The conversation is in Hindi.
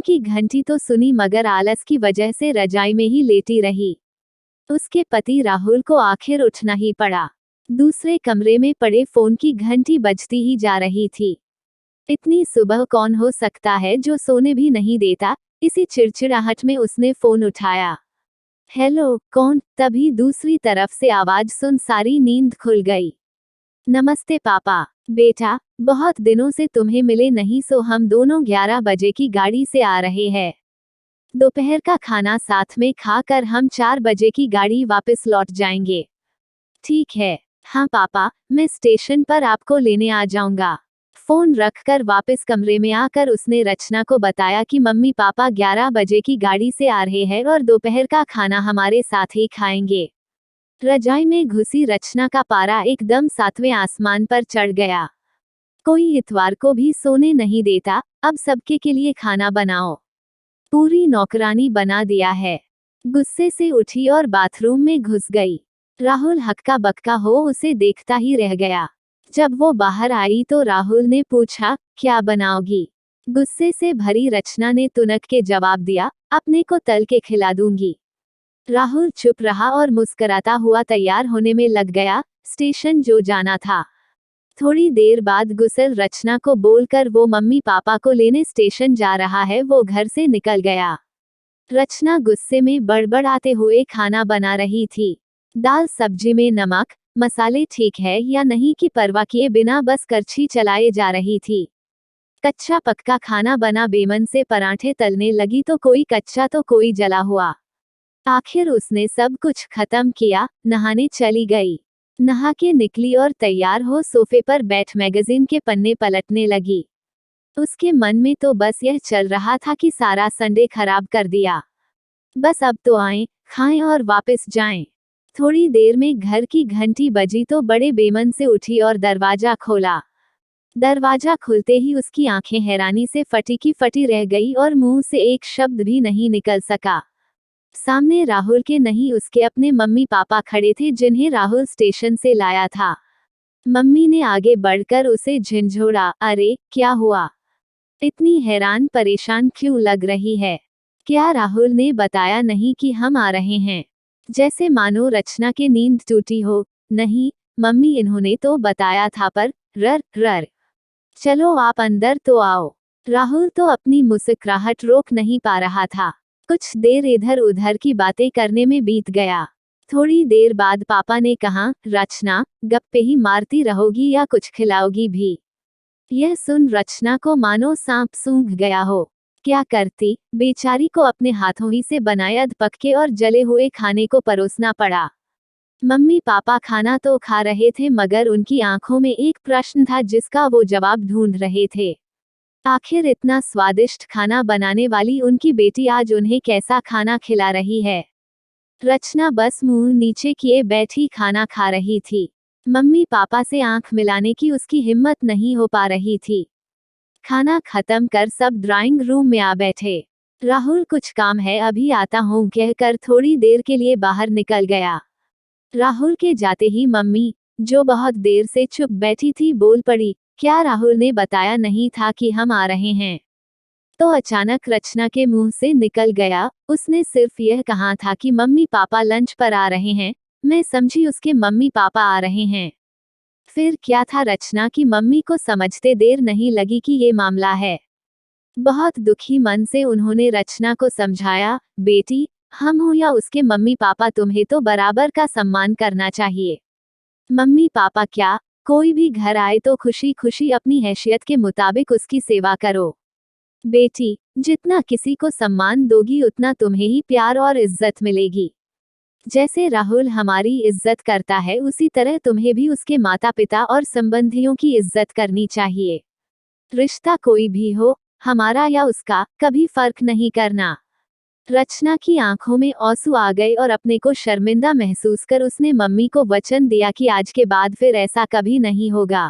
फोन की घंटी तो सुनी मगर आलस की वजह से रजाई में ही लेटी रही। उसके पति राहुल को आखिर उठना ही पड़ा। दूसरे कमरे में पड़े फोन की घंटी बजती ही जा रही थी। इतनी सुबह कौन हो सकता है जो सोने भी नहीं देता। इसी चिड़चिड़ाहट में उसने फोन उठाया। हेलो, कौन? तभी दूसरी तरफ से आवाज सुन सारी नींद खुल गई। नमस्ते पापा। बेटा, बहुत दिनों से तुम्हें मिले नहीं, सो हम दोनों 11 बजे की गाड़ी से आ रहे हैं। दोपहर का खाना साथ में खाकर हम 4 बजे की गाड़ी वापस लौट जाएंगे। ठीक है। हाँ पापा, मैं स्टेशन पर आपको लेने आ जाऊंगा। फोन रखकर वापस कमरे में आकर उसने रचना को बताया कि मम्मी पापा 11 बजे की गाड़ी से आ रहे हैं और दोपहर का खाना हमारे साथ ही खाएंगे। रजाई में घुसी रचना का पारा एकदम 7वें आसमान पर चढ़ गया। कोई इतवार को भी सोने नहीं देता, अब सबके के लिए खाना बनाओ। पूरी नौकरानी बना दिया है। गुस्से से उठी और बाथरूम में घुस गई। राहुल हक्का बक्का हो उसे देखता ही रह गया। जब वो बाहर आई तो राहुल ने पूछा, क्या बनाओगी? गुस्से से भरी रचना ने तुनक के जवाब दिया, अपने को तल के खिला दूंगी। राहुल चुप रहा और मुस्कुराता हुआ तैयार होने में लग गया, स्टेशन जो जाना था। थोड़ी देर बाद गुस्सेल रचना को बोलकर वो मम्मी पापा को लेने स्टेशन जा रहा है, वो घर से निकल गया। रचना गुस्से में बड़बड़ाते हुए खाना बना रही थी। दाल सब्जी में नमक मसाले ठीक है या नहीं की परवाह किए बिना बस करछी चलाए जा रही थी। कच्चा पक्का खाना बना, बेमन से पराठे तलने लगी तो कोई कच्चा तो कोई जला हुआ। आखिर उसने सब कुछ खत्म किया, नहाने चली गई। नहा के निकली और तैयार हो सोफे पर बैठ मैगजीन के पन्ने पलटने लगी। उसके मन में तो बस यह चल रहा था कि सारा संडे खराब कर दिया। बस अब तो आएं, खाएं और वापस जाएं। थोड़ी देर में घर की घंटी बजी तो बड़े बेमन से उठी और दरवाजा खोला। दरवाजा खुलते ही उसकी आंखें हैरानी से फटी की फटी रह गई और मुंह से एक शब्द भी नहीं निकल सका। सामने राहुल के नहीं, उसके अपने मम्मी पापा खड़े थे जिन्हें राहुल स्टेशन से लाया था। मम्मी ने आगे बढ़कर उसे झिंझोड़ा, अरे क्या हुआ? इतनी हैरान परेशान क्यों लग रही है? क्या राहुल ने बताया नहीं कि हम आ रहे हैं? जैसे मानो रचना की नींद टूटी हो। नहीं मम्मी, इन्होंने तो बताया था, पर रर। चलो आप अंदर तो आओ। राहुल तो अपनी मुस्कुराहट रोक नहीं पा रहा था। कुछ देर इधर उधर की बातें करने में बीत गया। थोड़ी देर बाद पापा ने कहा, रचना, गप्पे ही मारती रहोगी या कुछ खिलाओगी भी? यह सुन रचना को मानो सांप सूंघ गया हो। क्या करती? बेचारी को अपने हाथों ही से बनाए अधपके और जले हुए खाने को परोसना पड़ा। मम्मी पापा खाना तो खा रहे थे मगर उनकी आंखों में एक प्रश्न था जिसका वो जवाब ढूंढ रहे थे। आखिर इतना स्वादिष्ट खाना बनाने वाली उनकी बेटी आज उन्हें कैसा खाना खिला रही है? रचना बस मुंह नीचे किए बैठी खाना खा रही थी। मम्मी पापा से आंख मिलाने की उसकी हिम्मत नहीं हो पा रही थी। खाना खत्म कर सब ड्राइंग रूम में आ बैठे। राहुल कुछ काम है, अभी आता हूँ कहकर थोड़ी देर के लिए बाहर निकल गया। राहुल के जाते ही मम्मी, जो बहुत देर से चुप बैठी थी, बोल पड़ी, क्या राहुल ने बताया नहीं था कि हम आ रहे हैं? तो अचानक रचना के मुंह से निकल गया, उसने सिर्फ यह कहा था कि मम्मी पापा लंच पर आ रहे हैं। मैं समझी उसके मम्मी पापा आ रहे हैं। फिर क्या था, रचना की मम्मी को समझते देर नहीं लगी कि ये मामला है। बहुत दुखी मन से उन्होंने रचना को समझाया, बेटी, हम हो या उसके मम्मी पापा, तुम्हें तो बराबर का सम्मान करना चाहिए। मम्मी पापा क्या, कोई भी घर आए तो खुशी खुशी अपनी हैसियत के मुताबिक उसकी सेवा करो। बेटी, जितना किसी को सम्मान दोगी उतना तुम्हें ही प्यार और इज्जत मिलेगी। जैसे राहुल हमारी इज्जत करता है उसी तरह तुम्हें भी उसके माता पिता और संबंधियों की इज्जत करनी चाहिए। रिश्ता कोई भी हो, हमारा या उसका, कभी फर्क नहीं करना। रचना की आंखों में आंसू आ गए और अपने को शर्मिंदा महसूस कर उसने मम्मी को वचन दिया कि आज के बाद फिर ऐसा कभी नहीं होगा।